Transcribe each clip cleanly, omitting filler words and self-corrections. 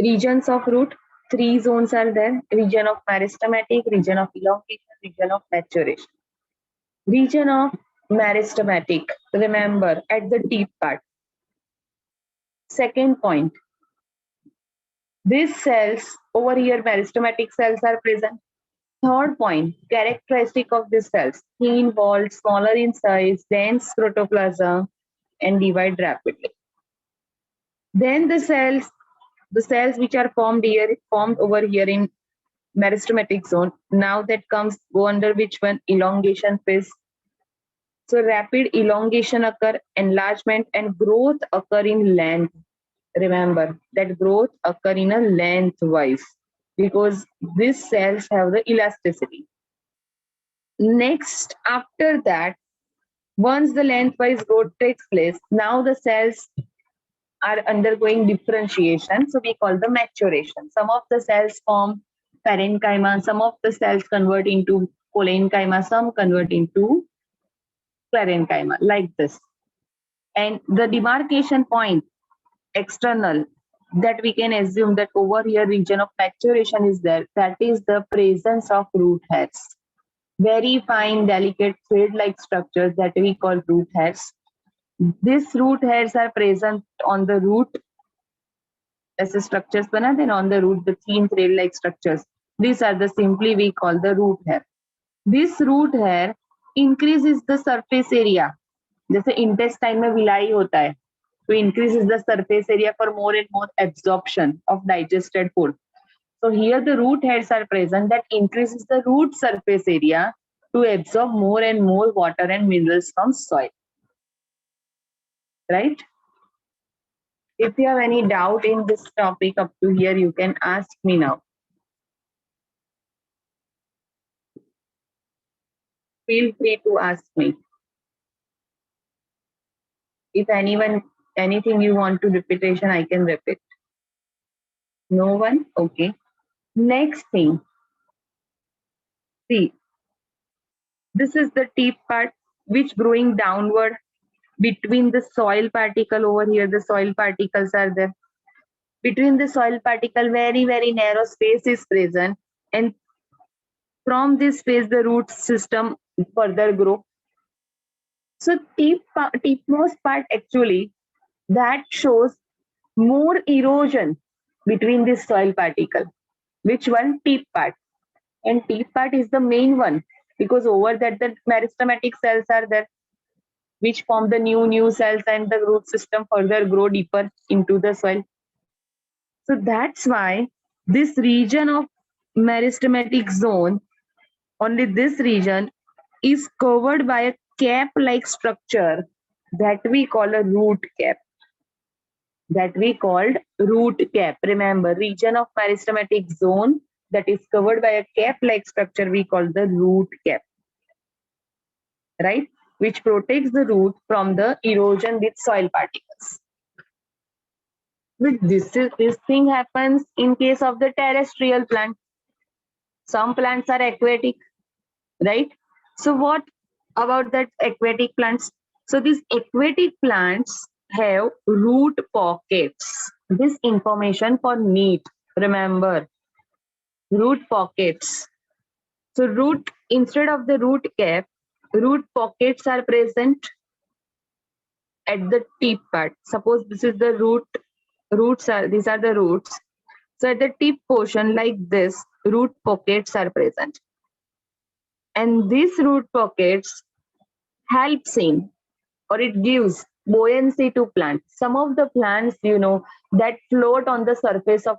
Regions of root, three zones are there: region of meristematic, region of elongation, region of maturation. Region of meristematic, remember, at the tip part. Second point, these cells over here, meristematic cells are present. Third point, characteristic of these cells: thin walled, smaller in size, dense protoplasm, and divide rapidly. Then the cells which are formed over here in meristematic zone, now that comes go under which one? Elongation phase. So rapid elongation occur, enlargement and growth occur in length. Remember that growth occur in a lengthwise because these cells have the elasticity. Next, after that, once the lengthwise growth takes place, now the cells are undergoing differentiation. So we call the maturation. Some of the cells form parenchyma, some of the cells convert into parenchyma, some convert into parenchyma, like this. And the demarcation point, external, that we can assume that over here region of maturation is there, that is the presence of root hairs. Very fine, delicate thread-like structures that we call root hairs. These root hairs are present on the root as structures bana, then on the root the thin thread-like structures. These are the simply we call the root hair. This root hair increases the surface area. जैसे intestine में villi होता है, so increases the surface area for more and more absorption of digested food. So here the root hairs are present that increases the root surface area to absorb more and more water and minerals from soil. Right? If you have any doubt in this topic up to here, you can ask me now. Feel free to ask me. If anything you want to repetition, I can repeat. No one? Okay. Next thing. See, this is the tip part which growing downward between the soil particle over here. The soil particles are there. Between the soil particle, very, very narrow space is present. And from this space, the root system further grow. So tipmost part actually that shows more erosion between this soil particle. Which one? Tip part. And tip part is the main one because over that the meristematic cells are there which form the new cells and the root system further grow deeper into the soil. So that's why this region of meristematic zone, only this region is covered by a cap-like structure that we call a root cap. That we called root cap. Remember, region of meristematic zone that is covered by a cap-like structure we call the root cap. Right? Which protects the root from the erosion with soil particles. But this thing happens in case of the terrestrial plant. Some plants are aquatic, right? So what about that aquatic plants? So these aquatic plants have root pockets. This information for NEET. Remember, root pockets. So root, instead of the root cap, root pockets are present at the tip part. Suppose this is the these are the roots. So at the tip portion like this, root pockets are present. And these root pockets helps in, or it gives buoyancy to plants. Some of the plants, that float on the surface of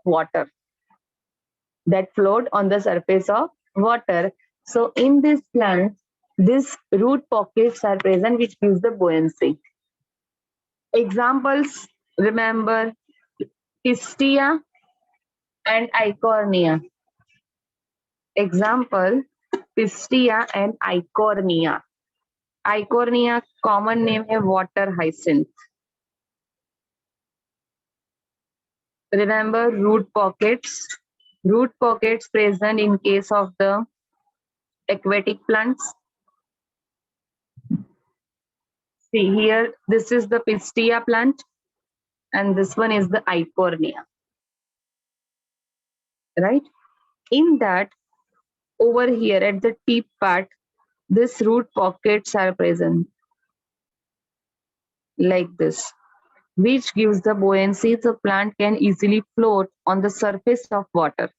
water. So in these plants, these root pockets are present, which gives the buoyancy. Examples, remember, Pistia and Eichhornia. Example, Pistia and Eichhornia. Eichhornia common name है water hyacinth. Remember root pockets present in case of the aquatic plants. See here, this is the Pistia plant and this one is the Eichhornia. right? In that, over here at the tip part, this root pockets are present like this, which gives the buoyancy. The plant can easily float on the surface of water,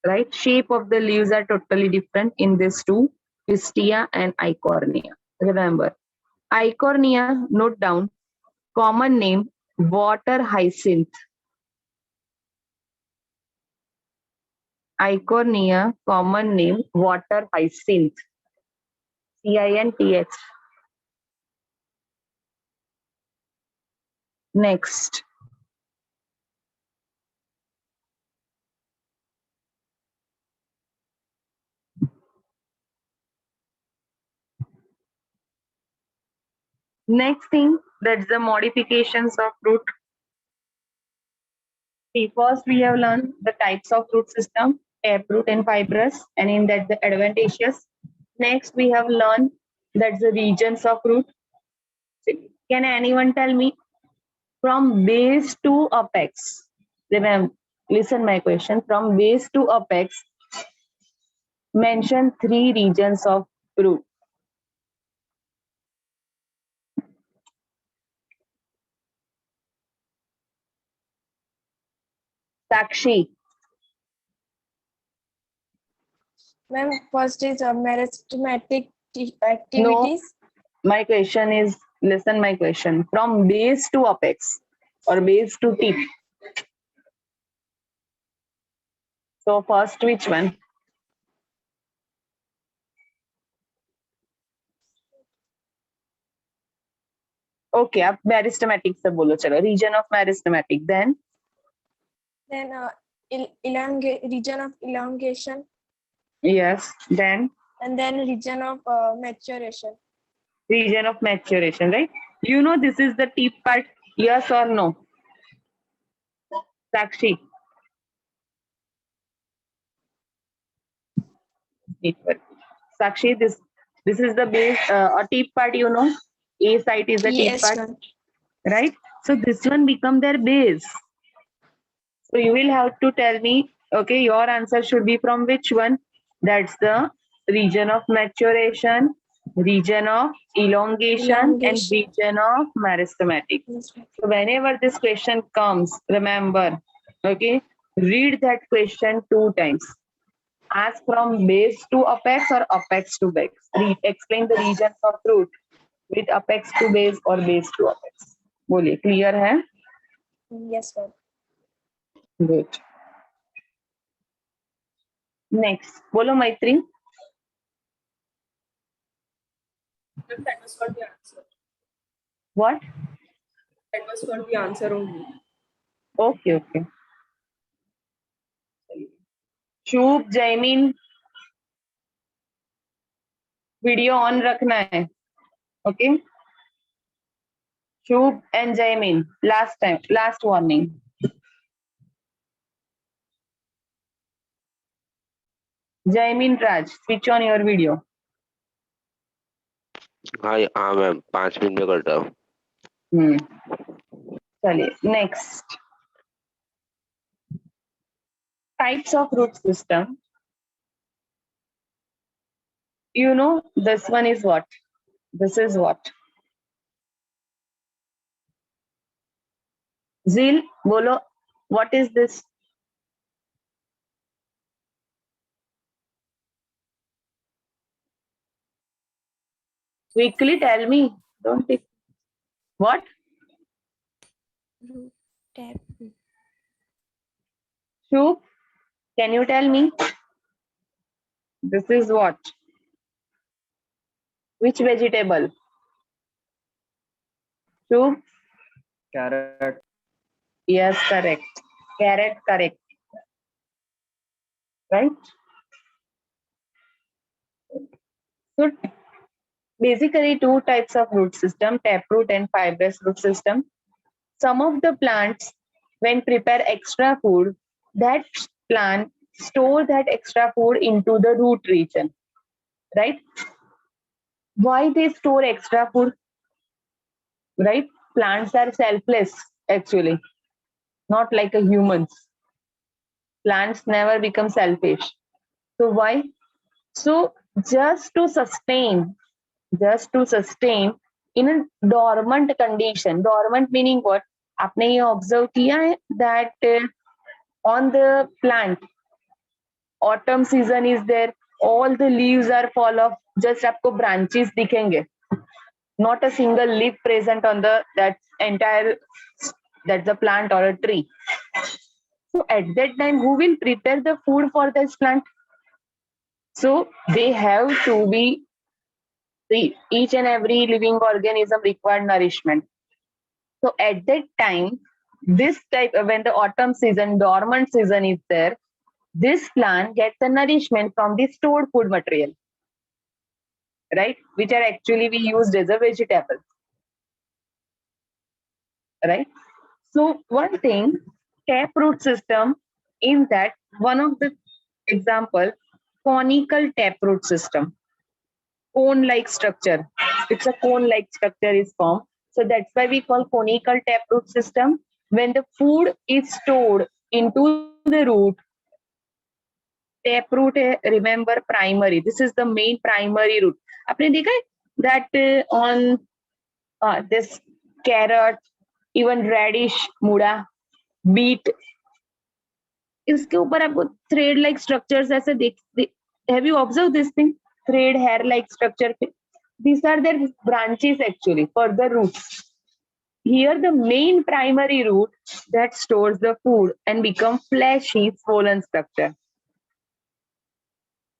right? Shape of the leaves are totally different in these two, Pistia and Eichhornia. Remember, Eichhornia, note down, common name, water hyacinth. Eichhornia, common name, water hyacinth. CINTH. Next. Next thing, that's the modifications of root. See, first we have learned the types of root system, taproot and fibrous, and in that the adventitious. Next, we have learned that's the regions of root. Can anyone tell me from base to apex? Remember, listen my question. From base to apex, mention 3 regions of root. Sakshi. Ma'am, first is meristematic No, activities. my question is, listen my question. From base to apex or base to tip. So first, which one? Okay, आप meristematic से बोलो चलो. Region of meristematic. Then Region of elongation, yes. Then and then region of maturation. region of maturation, right? You know this is the tip part. Yes or no? Sakshi. Sakshi, this is the base a tip part. You know, A site is the tip Yes, part, ma'am. right? So this one become their base. So you will have to tell me, okay, your answer should be from which one? That's the region of maturation, region of elongation, and Elongation. region of meristematic. Yes, ma'am. So whenever this question comes, remember, okay, read that question 2 times. Ask from base to apex or apex to base. Explain the regions of root with apex to base or base to apex. बोलिए, clear है? Yes, ma'am. Good. Next, बोलो मैत्री. That was for the answer. What? That was for the answer only. Okay, okay. Shubh Jaymin video on रखना है. Okay. Shubh and Jaymin last time, last warning. Jaymin Raj, switch on your video. हाँ ma'am 5 minute में करता हूँ. चलिए next. Types of root system. You know, this one is what? This is what? Zil, bolo, what is this? Quickly tell me. Don't take. What? Tap. Shub, can you tell me? This is what? Which vegetable? Shub? Carrot. Yes, correct. Carrot, correct. Right? So basically 2 types of root system, taproot and fibrous root system. Some of the plants, when prepare extra food, that plant store that extra food into the root region, right? Why they store extra food? Right? Plants are selfless actually, not like a humans. Plants never become selfish. So why? So just to sustain in a dormant condition. Dormant meaning what? आपने ये observe किया है that on the plant autumn season is there, all the leaves are fall off, just आपको branches दिखेंगे, not a single leaf present on the that entire, that's a plant or a tree. So at that time, who will prepare the food for this plant? So they have to be, each and every living organism required nourishment. So at that time, this type, when the autumn season, dormant season is there, this plant gets the nourishment from the stored food material, right? Which are actually we used as a vegetable, right? So one thing, taproot system, in that one of the example, conical taproot system, cone-like structure. It's a cone-like structure is formed. So that's why we call conical taproot system. When the food is stored into the root, taproot है, remember primary. This is the main primary root. आपने देखा है that on this carrot, even radish, मूड़ा, beet, इसके ऊपर आपको thread like structures ऐसे have you observed this thing? Thread hair like structure. These are their branches actually for the roots. Here the main primary root that stores the food and become fleshy swollen structure.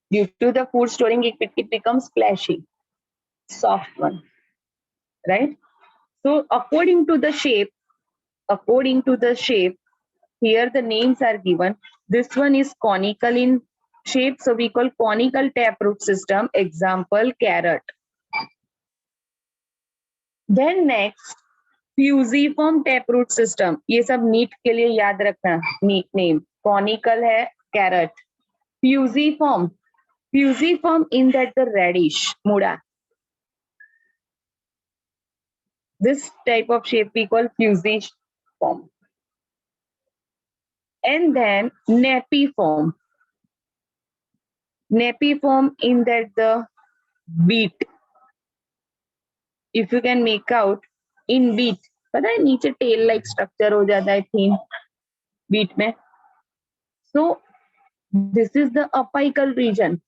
Due to the food storing, it becomes fleshy, soft one, right? So according to the shape, here the names are given. This one is conical in shape, so we call conical taproot system. Example, carrot. Then next, fusiform taproot system. ये सब NEET के लिए याद रखना. NEET name. Conical है carrot. Fusiform in that the radish, muda. This type of shape we call fusiform. And then napiform. Napiform in that the beet. If you can make out in beet, पता है नीचे tail like structure हो जाता है thin beet में. So this is the apical region.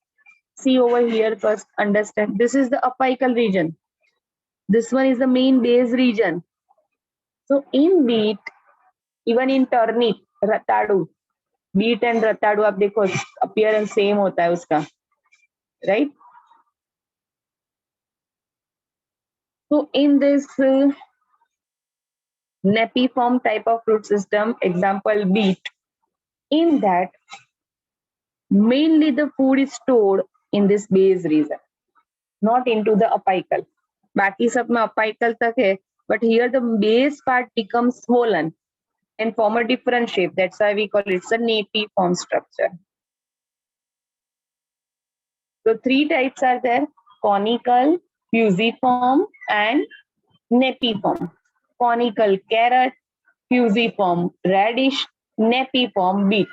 See over here first, understand. This is the apical region. This one is the main base region. So in beet, even in turnip, ratadu, beet and ratadu, आप देखो appearance same होता है उसका, right? So in this napiform type of root system, example beet, in that mainly the food is stored in this base region, not into the apical. बाकी सब में apical तक है, but here the base part becomes swollen and form a different shape. That's why we call it a napiform structure. So three types are there: conical, fusiform, and napiform. Conical carrot, fusiform radish, napiform beet.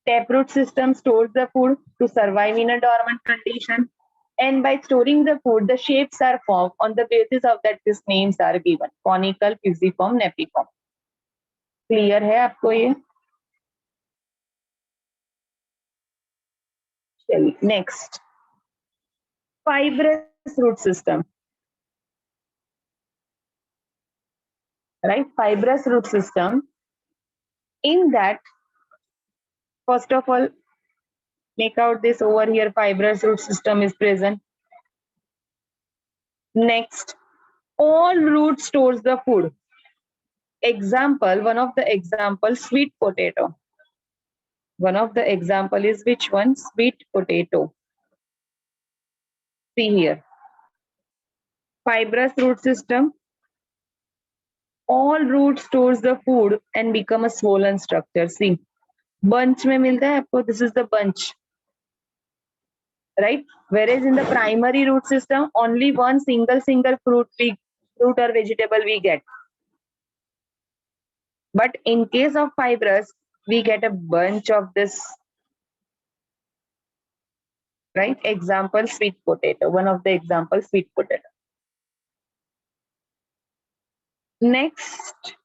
Taproot system stores the food to survive in a dormant condition, and by storing the food, the shapes are formed. On the basis of that, these names are given: conical, fusiform, napiform. Clear है आपको ये? चलिए next, fibrous root system. Right, fibrous root system. In that, first of all, make out this over here. Fibrous root system is present. Next, all root stores the food. Example, one of the examples, sweet potato. One of the example is which one? Sweet potato. See here. Fibrous root system. All root stores the food and become a swollen structure. See, bunch में मिलता है आपको. This is the bunch, right? Whereas in the primary root system, only one single fruit or vegetable we get. But in case of fibrous, we get a bunch of this, right? Example, sweet potato. One of the examples, sweet potato. Next,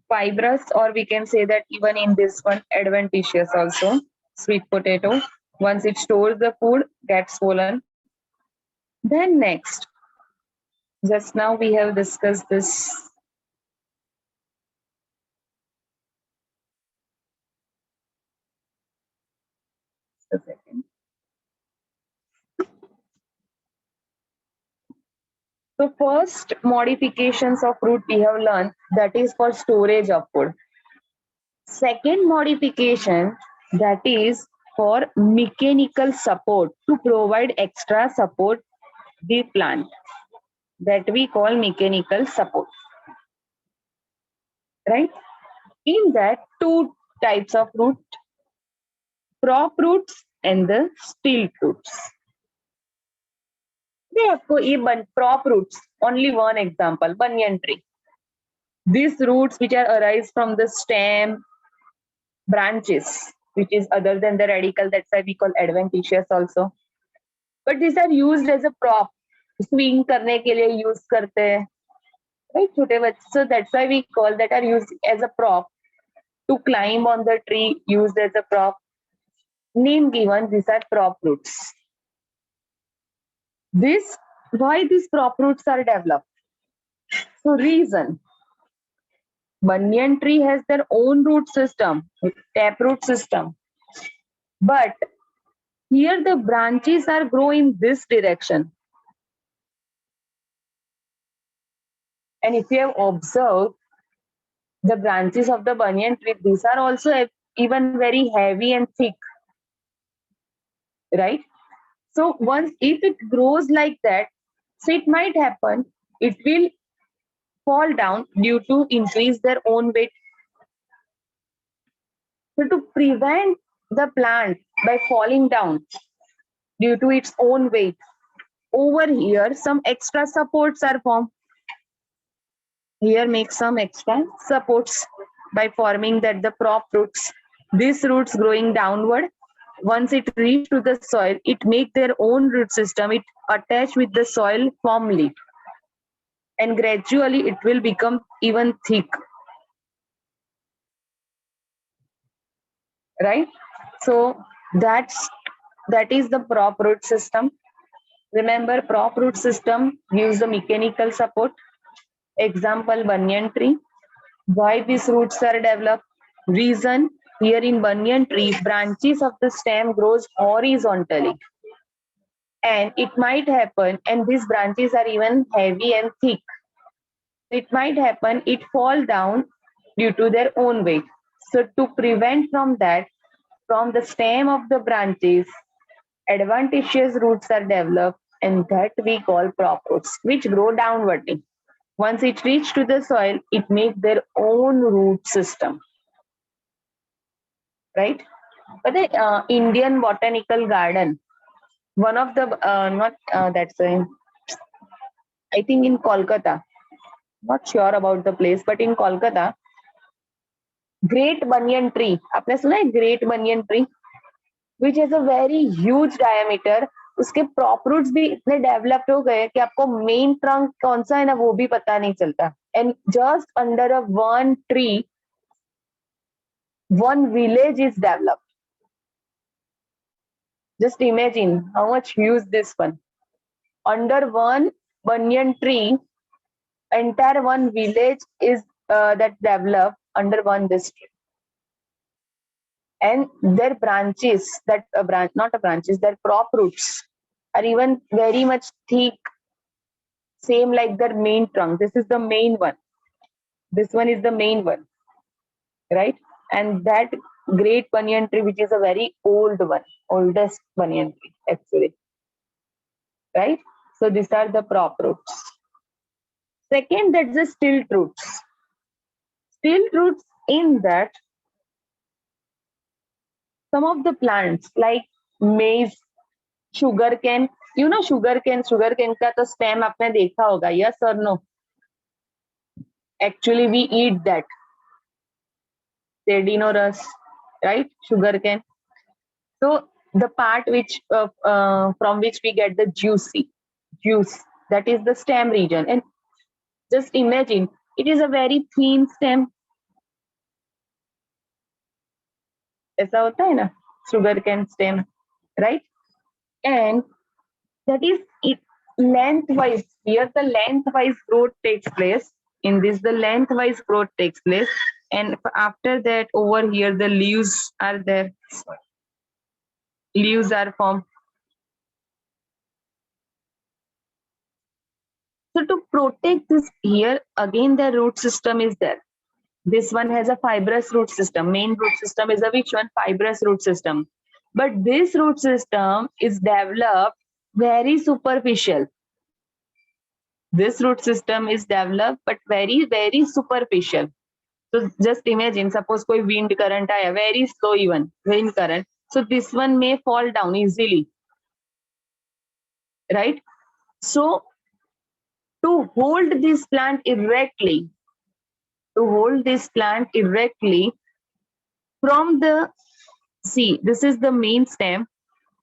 fibrous, or we can say that even in this one, adventitious also. Sweet potato. Once it stores the food, gets swollen. Then next, just now we have discussed this. Just a second. So first modifications of fruit we have learned, that is for storage of food. Second modification, that is for mechanical support, to provide extra support the plant, that we call mechanical support, right? In that, two types of fruit, prop roots and the still roots. Even prop roots, only one example, banyan tree. These roots which are arise from the stem, branches, which is other than the radical, that's why we call adventitious also. But these are used as a prop, swing करने के लिए use करते हैं, right? छोटे बच्चे, so that's why we call that are used as a prop to climb on the tree, used as a prop. Name given, these are prop roots. This, why these prop roots are developed? So reason, banyan tree has their own root system, taproot system, but here the branches are grow in this direction. And if you have observed the branches of the banyan tree, these are also even very heavy and thick, right? So once if it grows like that, so it might happen, it will fall down due to increase their own weight. So to prevent the plant by falling down due to its own weight, over here some extra supports are formed. Here make some extra supports by forming that the prop roots. These roots growing downward, once it reach to the soil, it make their own root system, it attach with the soil firmly, and gradually it will become even thick, right? So that is the prop root system. Remember, prop root system gives the mechanical support. Example, banyan tree. Why these roots are developed? Reason, here in banyan tree, branches of the stem grows horizontally. And it might happen, and these branches are even heavy and thick. It might happen, it fall down due to their own weight. So to prevent from that, from the stem of the branches, adventitious roots are developed, and that we call prop roots, which grow downwardly. Once it reach to the soil, it makes their own root system, right? But the Indian Botanical Garden, one of the I think in Kolkata, not sure about the place, but in Kolkata, Great Banyan Tree, आपने सुना है Great Banyan Tree, which has a very huge diameter. उसके prop roots भी इतने developed हो गए कि आपको main trunk कौन सा है ना वो भी पता नहीं चलता. And just under a one tree, one village is developed. Just imagine how much huge this one. Under one banyan tree, entire one village is that developed under one district. And their branches, that not a branches, their prop roots are even very much thick, same like their main trunk. This is the main one. This one is the main one, right? And that great banyan tree, which is a very old one, oldest banyan tree actually, right? So these are the prop roots. Second, that's the stilt roots. Stilt roots, in that some of the plants like maize, sugarcane, you know sugar cane का तो stem आपने देखा होगा, yes और no? Actually we eat that सेडिनोरस, right? Sugar cane. So the part which from which we get the juice, that is the stem region. And just imagine, it is a very thin stem. ऐसा होता है ना sugar cane stem, right? And that is it lengthwise. Here the lengthwise growth takes place. In this, the lengthwise growth takes place, and after that, over here the leaves are there. Leaves are formed. So to protect this, here again the root system is there. This one has a fibrous root system. Main root system is a which one? Fibrous root system. But this root system is developed very superficial. This root system is developed but very superficial. So just imagine, suppose koi wind current aaya, very slow even, wind current. So this one may fall down easily, right? So to hold this plant erectly, from the, see, this is the main stem.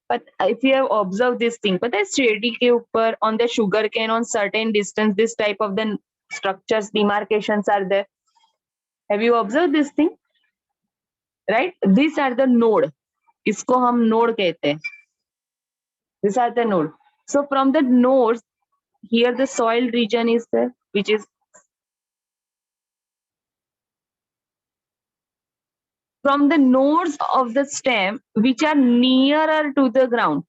But if you have observed this thing, but that's shady ke upar on the sugar cane on certain distance, this type of the structures, demarcations are there. Have you observed this thing? Right? These are the node. Isko hum node कहते हैं. These are the node. So from the nodes, here the soil region is there, which is from the nodes of the stem which are nearer to the ground.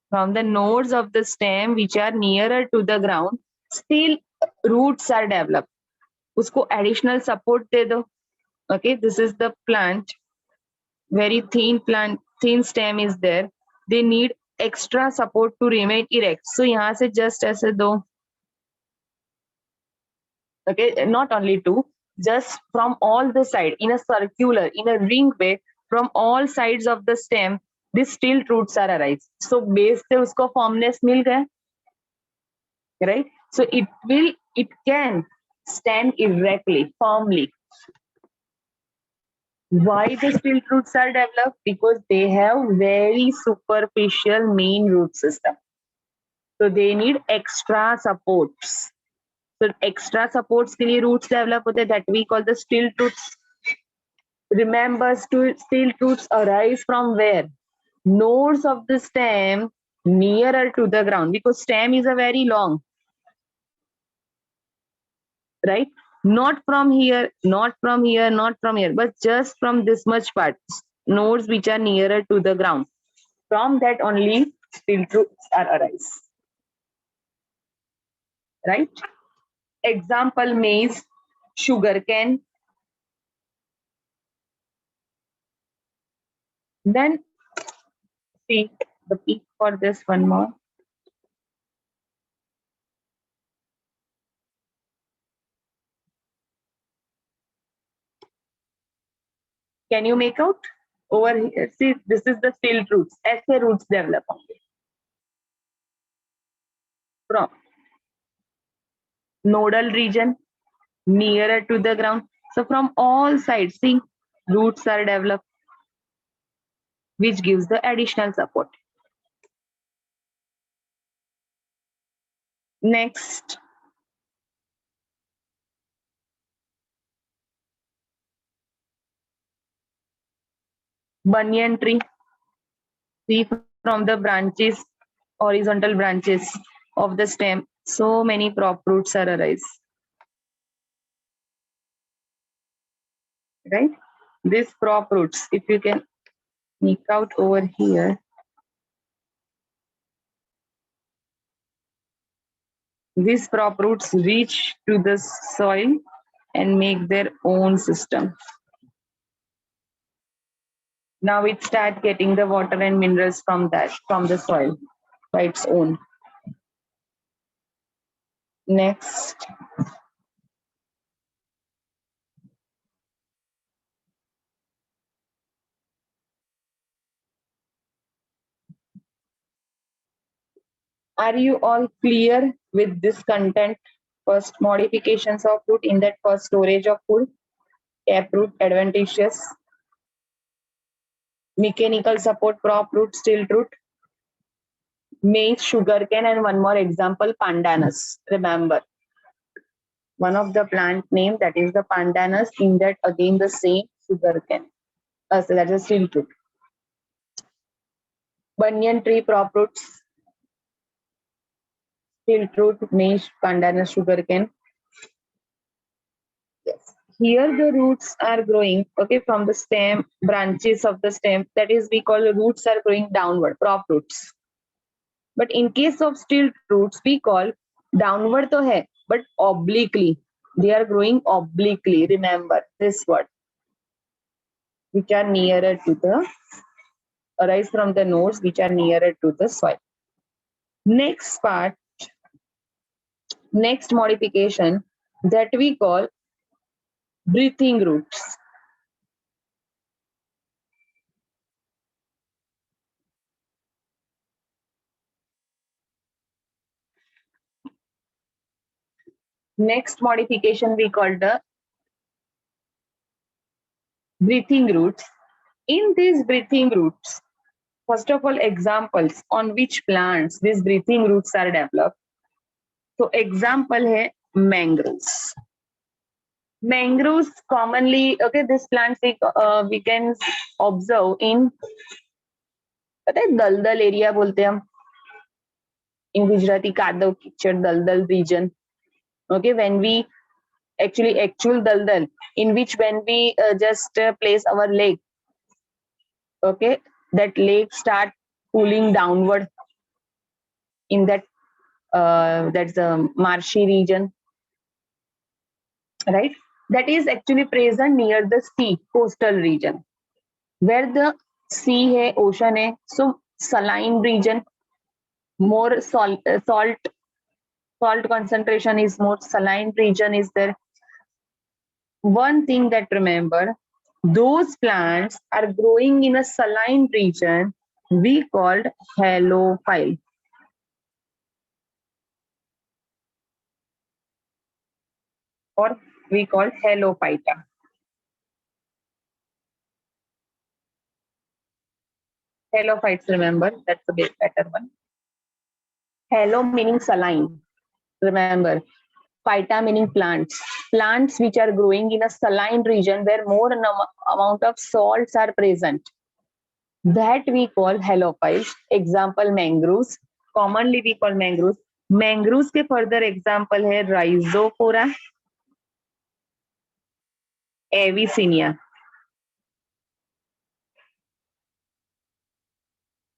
From the nodes of the stem which are nearer to the ground, still roots are developed. Usko additional support de do. Okay, this is the plant. Very thin plant, thin stem is there. They need extra support to remain erect. So यहाँ से just ऐसे दो. Okay, not only two, just from all the side, in a circular, in a ring way, from all sides of the stem, these still roots are arise. So base से उसको formness मिल गया, right? So it can stand erectly, firmly. Why the still roots are developed? Because they have very superficial main root system. So they need extra supports. So extra supports के लिए roots develop होते हैं, that we call the still roots. Remember, still roots arise from where? Nodes of the stem nearer to the ground, because stem is a very long, right? Not from here, not from here, not from here, but just from this much part, nodes which are nearer to the ground. From that only still roots are arise, right? Example: maize, sugarcane. Then see the peak for this one more. Can you make out? Over here, see, this is the still roots. ऐसे roots develop होंगे. From nodal region nearer to the ground. So from all sides, see, roots are developed, which gives the additional support. Next, banyan tree. See, from the branches, horizontal branches of the stem, so many prop roots are arise. Right? These prop roots, if you can make out over here, these prop roots reach to the soil and make their own system. Now it starts getting the water and minerals from that, from the soil by its own. Next. Are you all clear with this content? First, modifications of root in that first storage of food. Taproot, adventitious. Mechanical support, prop root, stilt root. Maize, sugarcane, and one more example, pandanus. Remember, one of the plant name, that is the pandanus. In that again the same, sugarcane. So that is stilt root. Banyan tree, prop roots. Stilt root, maize, pandanus, sugarcane. Yes. Here the roots are growing, okay, from the stem, branches of the stem. That is, we call the roots are growing downward, prop roots. But in case of stilt roots, we call downward to hai, but obliquely. They are growing obliquely. Remember this word, which are nearer to the, arise from the nodes which are nearer to the soil. Next part, next modification that we call breathing roots. Next modification we call the breathing roots. In these breathing roots, first of all, examples on which plants these breathing roots are developed. So example hai mangroves. Mangroves commonly, okay, this plant we can observe in, पता है दलदल area बोलते हैं हम, in Gujarati कादव कीचड़ दलदल region. Okay, when we actual daldal, in which when we just place our leg, okay, that leg start cooling downward in that that's a marshy region, right? That is actually present near the sea, coastal region, where the sea hai, ocean hai, so saline region, more salt concentration is more, saline region is there. One thing that remember, those plants are growing in a saline region we called halophyte. Or we call halophyta. Halophytes, remember, that's a bit better one. Halo meaning saline, remember. Phyta meaning plants. Plants which are growing in a saline region where more amount of salts are present. That we call halophytes. Example, mangroves. Commonly we call mangroves. Mangroves के further example है Rhizophora, Avicennia.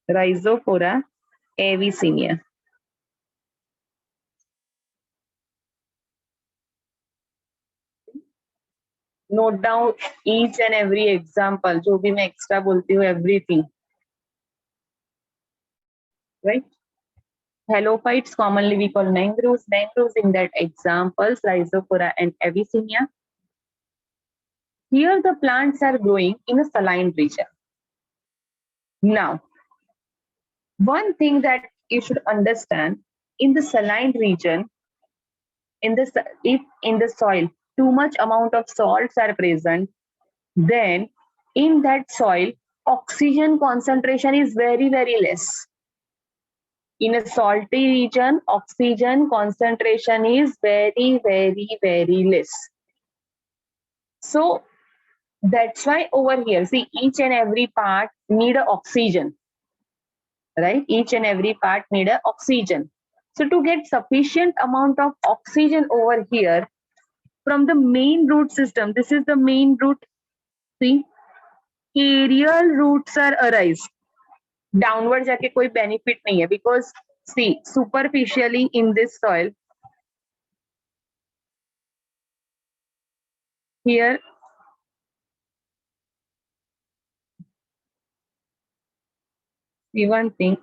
Rhizophora, Avicennia. Note down each and every example. जो भी मैं extra बोलती हूँ, everything. Right? Halophytes commonly we call mangroves. Mangroves in that examples, Rhizophora and Avicennia. Here the plants are growing in a saline region. Now, one thing that you should understand, in the saline region, if in the soil too much amount of salts are present, then in that soil oxygen concentration is very, very less. In a salty region, oxygen concentration is very, very, very less. So that's why over here, see, each and every part need a oxygen, right? Each and every part need a oxygen. So to get sufficient amount of oxygen over here from the main root system, this is the main root. See, aerial roots are arise. Downward जाके कोई benefit नहीं है, because see, superficially in this soil, here see one thing,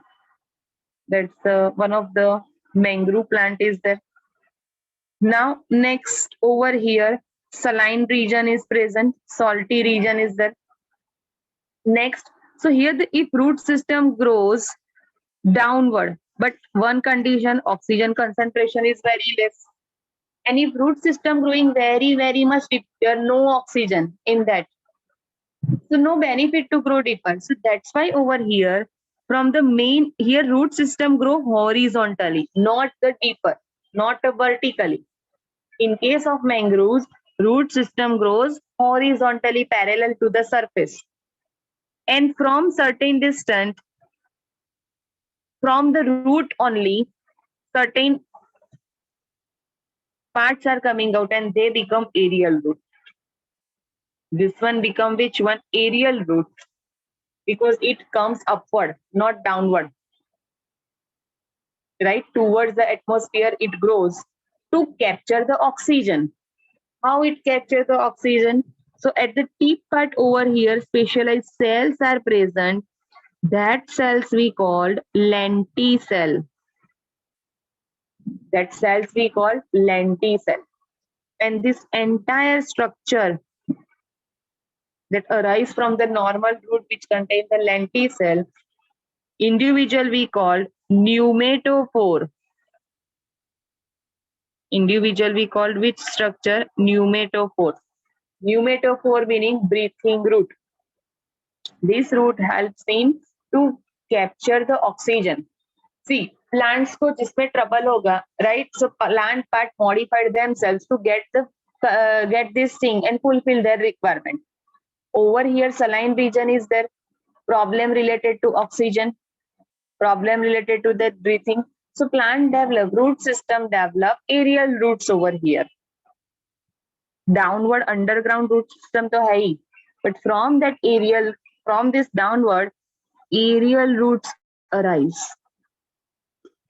that's one of the mangrove plant is there. Now next over here, saline region is present, salty region is there. Next, so here if root system grows downward, But one condition, oxygen concentration is very less. And if root system growing very much deep, there no oxygen in that. So no benefit to grow deeper. So that's why over here, from the main, here root system grow horizontally, not the deeper, not vertically. In case of mangroves, root system grows horizontally parallel to the surface. And from certain distance, from the root only, certain parts are coming out and they become aerial root. This one become which one? Aerial root, because it comes upward, not downward. Right? Towards the atmosphere, it grows to capture the oxygen. How it captures the oxygen? So at the tip part over here, specialized cells are present. That cells we called lenticell. That cells we call lenticell. And this entire structure that arise from the normal root which contain the lenticell, individual we call pneumatophore. Individual we called which structure? Pneumatophore. Pneumatophore meaning breathing root. This root helps in to capture the oxygen. See, plants को जिसमें trouble होगा, right? So plant part modified themselves to get this thing and fulfill their requirement. Over here, saline region is there. Problem related to oxygen. Problem related to the breathing. So plant develop, root system develop aerial roots over here. Downward underground root system to hai, but from that aerial, from this downward, aerial roots arise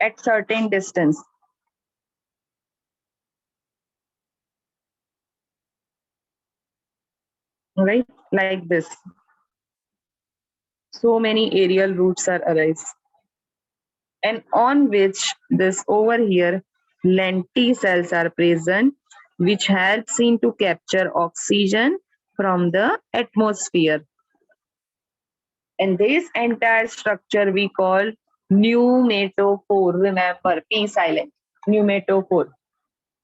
at certain distance. Right, like this. So many aerial roots are arise, and on which this over here lenticels are present, which helps in to capture oxygen from the atmosphere. And this entire structure we call pneumatophore. Remember, P silent. Pneumatophore.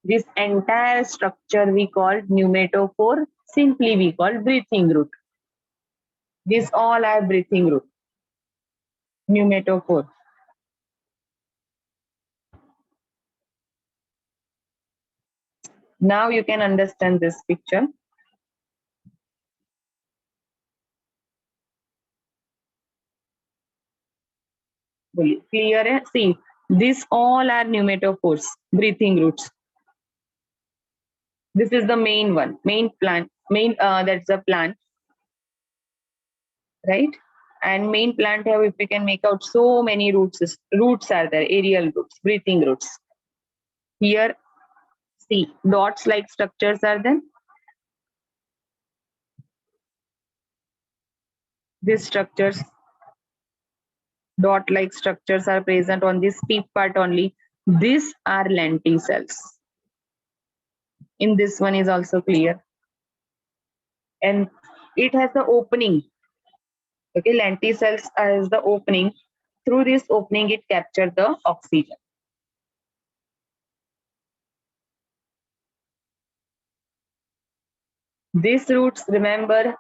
This entire structure we call pneumatophore. Simply we call breathing root. These all are breathing root. Pneumatophore. Now you can understand this picture. Clear hai? See, these all are pneumatophores, breathing roots. This is the main one, main plant, that's the plant, right? And main plant have, if we can make out, so many roots are there, aerial roots, breathing roots. Here, see, dots like structures are there. These structures, dot like structures are present on this peak part only. These are lenticels. In this one is also clear. And it has the opening. Okay, lenticels as the opening. Through this opening, it captures the oxygen. These roots, remember,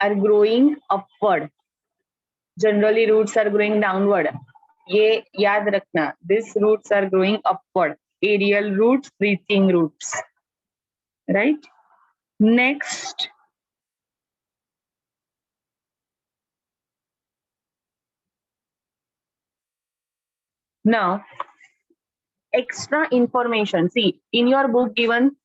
are growing upward. Generally, roots are growing downward. Ye yaad rakhna. These roots are growing upward. Aerial roots, breathing roots. Right? Next. Now, extra information. See, in your book given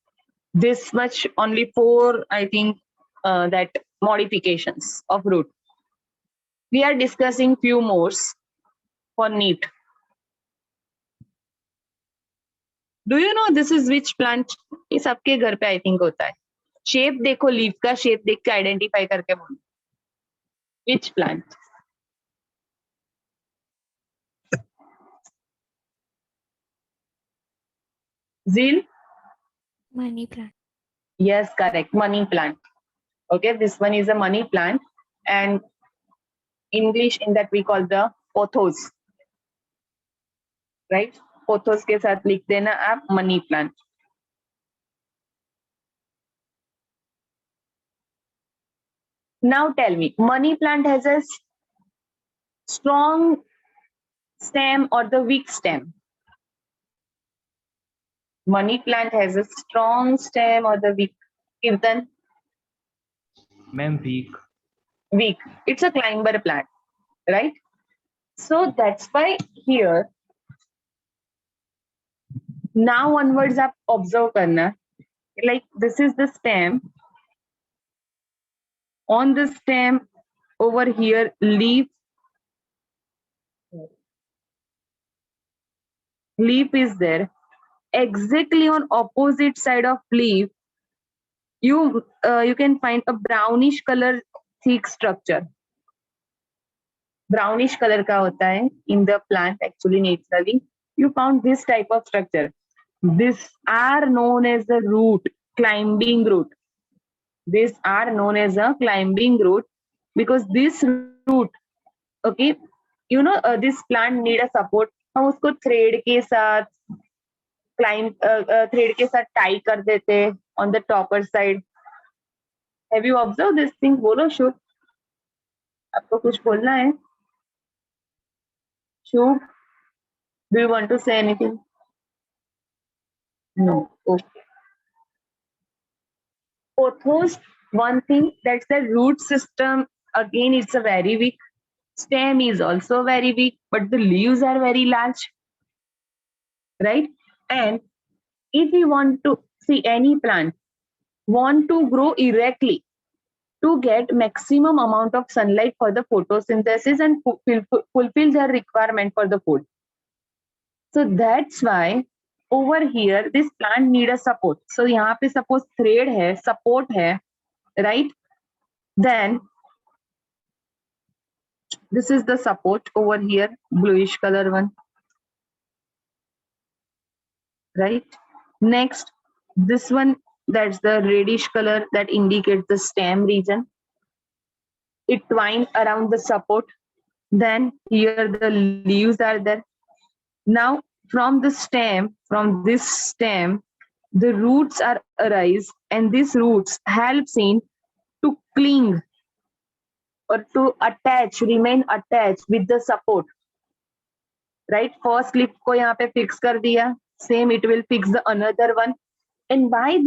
this much, only 4, I think, that modifications of root. We are discussing few more for NEET. Do you know this is which plant? ये सबके घर पे I think होता है. Shape देखो, leaf का shape देख के identify करके बोलो. Which plant? Zil? Money plant. Yes, correct. Money plant. Okay, this one is a money plant, and English in that we call the pothos. Right, pothos के साथ लिख देना आप money plant. Now tell me, money plant has a strong stem or the weak stem? Money plant has a strong stem or the weak? Kirtan? Ma'am, weak. Weak. It's a climber plant, right? So that's why here, now onwards आप observe करना, like this is the stem. On the stem over here, leaf is there. Exactly on opposite side of leaf, you can find a brownish color thick structure. Brownish color का होता है in the plant actually naturally. You found this type of structure. This are known as the root, climbing root. These are known as a climbing root because this root, okay, you know, this plant need a support. हम उसको thread के साथ thread के साथ tie कर देते on the topper side. Have you observed this thing? बोलो शुभ, आपको कुछ बोलना है? शुभ, do you want to say anything? No. Okay. Pothos, one thing, that's the root system. Again, it's a very weak. Stem is also very weak, but the leaves are very large, right? And if you want to see any plant want to grow erectly to get maximum amount of sunlight for the photosynthesis and fulfill their requirement for the food. So that's why over here this plant need a support. So यहाँ पे suppose thread है, support है, right? Then this is the support over here, bluish color one, right? Next, this one, that's the reddish color that indicates the stem region. It twined around the support. Then here the leaves are there. Now from the stem, from this stem, the roots are arise, and these roots helps in to cling or to attach, remain attached with the support. Right? First leaf को यहाँ पे fix कर दिया. Same, it will fix the another one. And by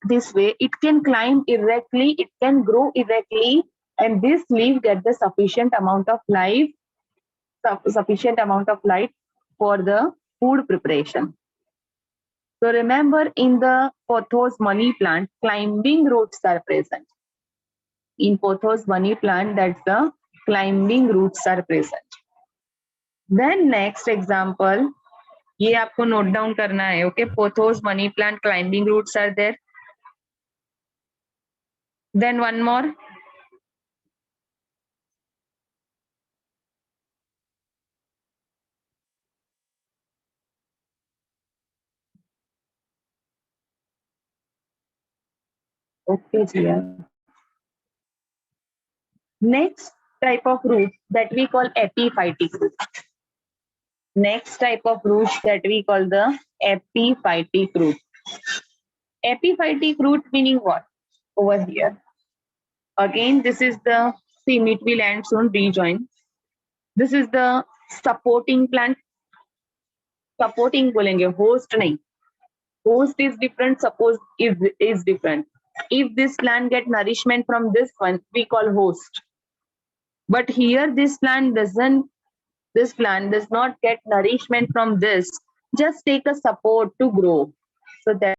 this way, it can climb erectly, it can grow erectly, and this leaf get the sufficient amount of light for the food preparation. So remember, in the pothos money plant, climbing roots are present. In pothos money plant, that's the climbing roots are present. Then next example, ये आपको note down करना है, okay? Pothos money plant climbing roots are there. Then one more, okay जी. Next type of root that we call epiphytic root. Next type of root that we call the epiphytic root. Epiphytic root meaning what? Over here. Again, this is the, see, it will end soon, rejoin. This is the supporting plant. Supporting बोलेंगे, host नहीं. Host is different, suppose is different. If this plant get nourishment from this one, we call host. But here this plant does not get nourishment from this. Just take a support to grow. So that